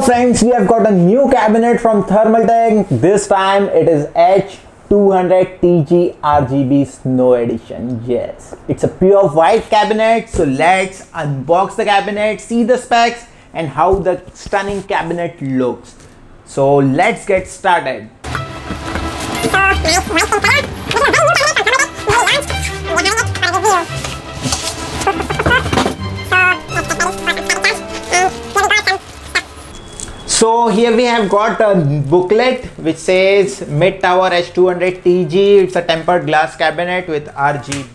friends, we have got a new cabinet from Thermaltake. This time it is H200 TG RGB Snow Edition. Yes, it's a pure white cabinet. So let's unbox the cabinet, see the specs and how the stunning cabinet looks. So let's get started. So here we have got a booklet which says Mid Tower H200 TG. It's a tempered glass cabinet with RGB.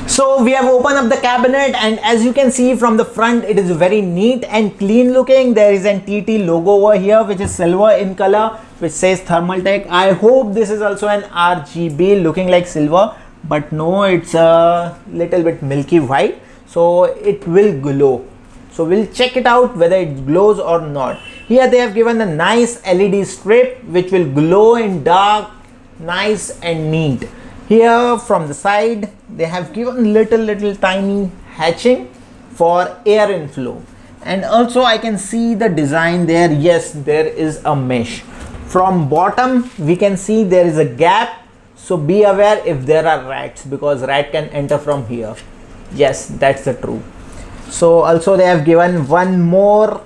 So we have opened up the cabinet, and as you can see from the front, it is very neat and clean looking. There is an TT logo over here which is silver in color, which says Thermaltake. I hope this is also an RGB looking like silver, but no, it's a little bit milky white, so it will glow. So we'll check it out whether it glows or not. Here they have given a nice LED strip which will glow in dark, nice and neat. Here from the side they have given little tiny hatching for air inflow, and also I can see the design there. Yes, there is a mesh. From bottom we can see there is a gap, so be aware if there are rats, because rat can enter from here. Yes, that's the truth. So also they have given one more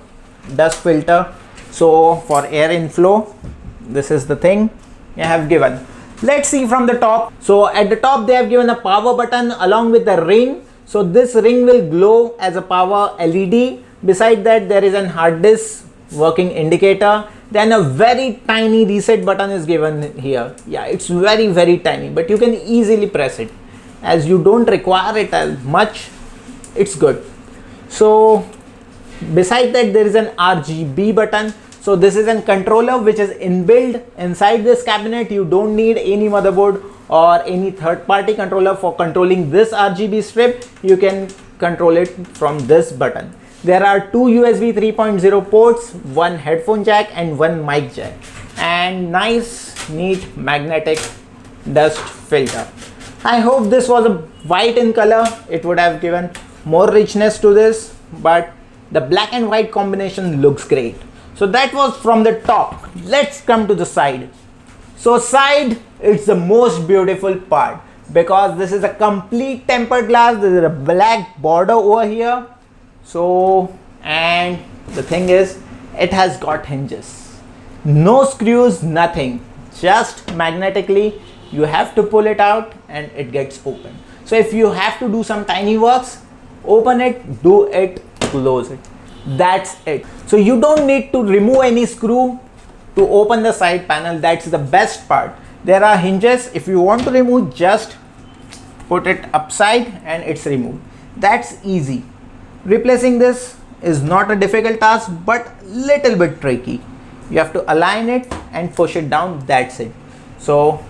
dust filter, so for air inflow. This is the thing they have given. Let's see from the top. So at the top they have given a power button along with the ring. So this ring will glow as a power LED. Beside that there is an hard disk working indicator. Then a very tiny reset button is given here. Yeah, it's very tiny, but you can easily press it. As you don't require it as much, it's good. So beside that there is an RGB button. So this is a controller which is inbuilt inside this cabinet. You don't need any motherboard or any third-party controller for controlling this RGB strip. You can control it from this button. There are two USB 3.0 ports, one headphone jack and one mic jack, and nice neat magnetic dust filter. I hope this was a white in color. It would have given more richness to this, but the black and white combination looks great. So that was from the top. Let's come to the side. So side, it's the most beautiful part, because this is a complete tempered glass. There is a black border over here. So, and the thing is, it has got hinges. No screws, nothing. Just magnetically, you have to pull it out and it gets open. So if you have to do some tiny works, open it, do it, close it. That's it. So you don't need to remove any screw to open the side panel. That's the best part. There are hinges. If you want to remove, just put it upside and it's removed. That's easy. Replacing this is not a difficult task, but little bit tricky. You have to align it and push it down. That's it. So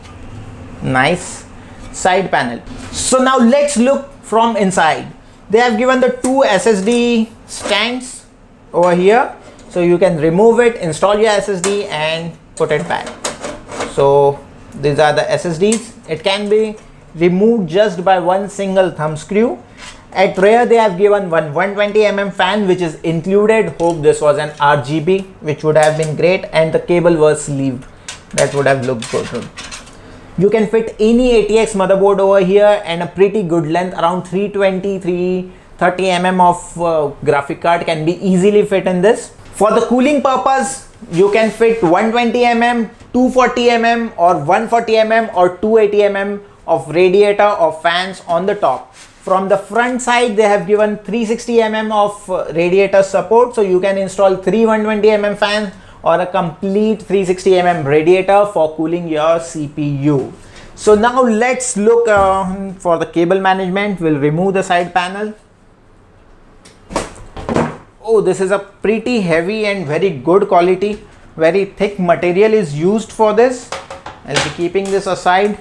nice side panel. So now let's look from inside. They have given the two SSD stands over here, so you can remove it, install your SSD and put it back. So these are the SSDs. It can be removed just by one single thumb screw. At rear they have given one 120mm fan which is included. Hope this was an RGB, which would have been great, and the cable was sleeved. That would have looked good. You can fit any Atx motherboard over here, and a pretty good length, around 330 mm of graphic card can be easily fit in this. For the cooling purpose, you can fit 120 mm, 240 mm or 140 mm or 280 mm of radiator or fans on the top. From the front side they have given 360 mm of radiator support, so you can install three 120 mm fans or a complete 360 mm radiator for cooling your CPU. So now let's look for the cable management. We'll remove the side panel. Oh, this is a pretty heavy and very good quality. Very thick material is used for this. I'll be keeping this aside.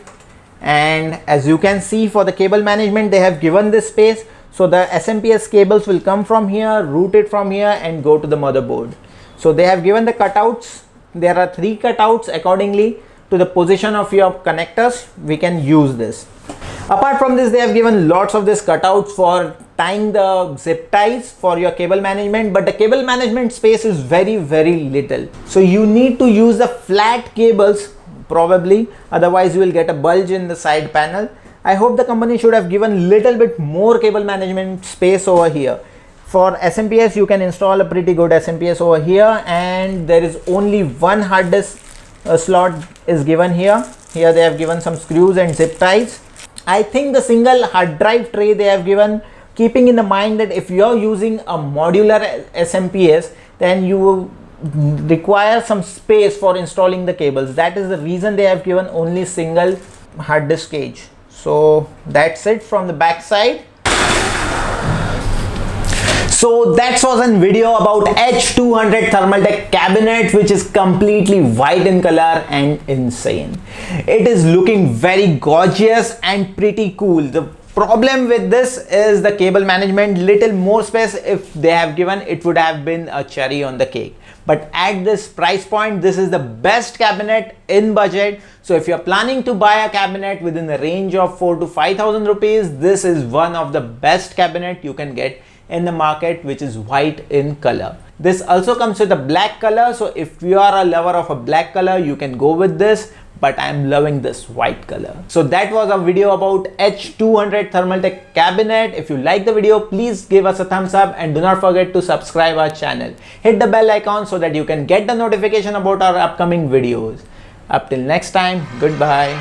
And as you can see, for the cable management they have given this space, so the SMPS cables will come from here, route it from here and go to the motherboard. So they have given the cutouts. There are 3 cutouts accordingly to the position of your connectors. We can use this. Apart from this, they have given lots of this cutouts for tying the zip ties for your cable management, but the cable management space is very little. So you need to use the flat cables probably, otherwise you will get a bulge in the side panel. I hope the company should have given little bit more cable management space over here. For SMPS, you can install a pretty good SMPS over here, and there is only one hard disk slot is given here. Here they have given some screws and zip ties. I think the single hard drive tray they have given, keeping in the mind that if you're using a modular SMPS, then you will require some space for installing the cables. That is the reason they have given only single hard disk cage. So that's it from the back side. So that was a video about H200 Thermaltake cabinet, which is completely white in color and insane. It is looking very gorgeous and pretty cool. The problem with this is the cable management. Little more space if they have given, it would have been a cherry on the cake. But at this price point, this is the best cabinet in budget. So if you're planning to buy a cabinet within the range of 4,000 to 5,000 rupees, this is one of the best cabinet you can get in the market, which is white in color. This also comes with a black color, so if you are a lover of a black color, you can go with this, but I am loving this white color. So that was a video about H200 Thermaltake cabinet. If you like the video, please give us a thumbs up and do not forget to subscribe our channel. Hit the bell icon so that you can get the notification about our upcoming videos. Up till next time, goodbye.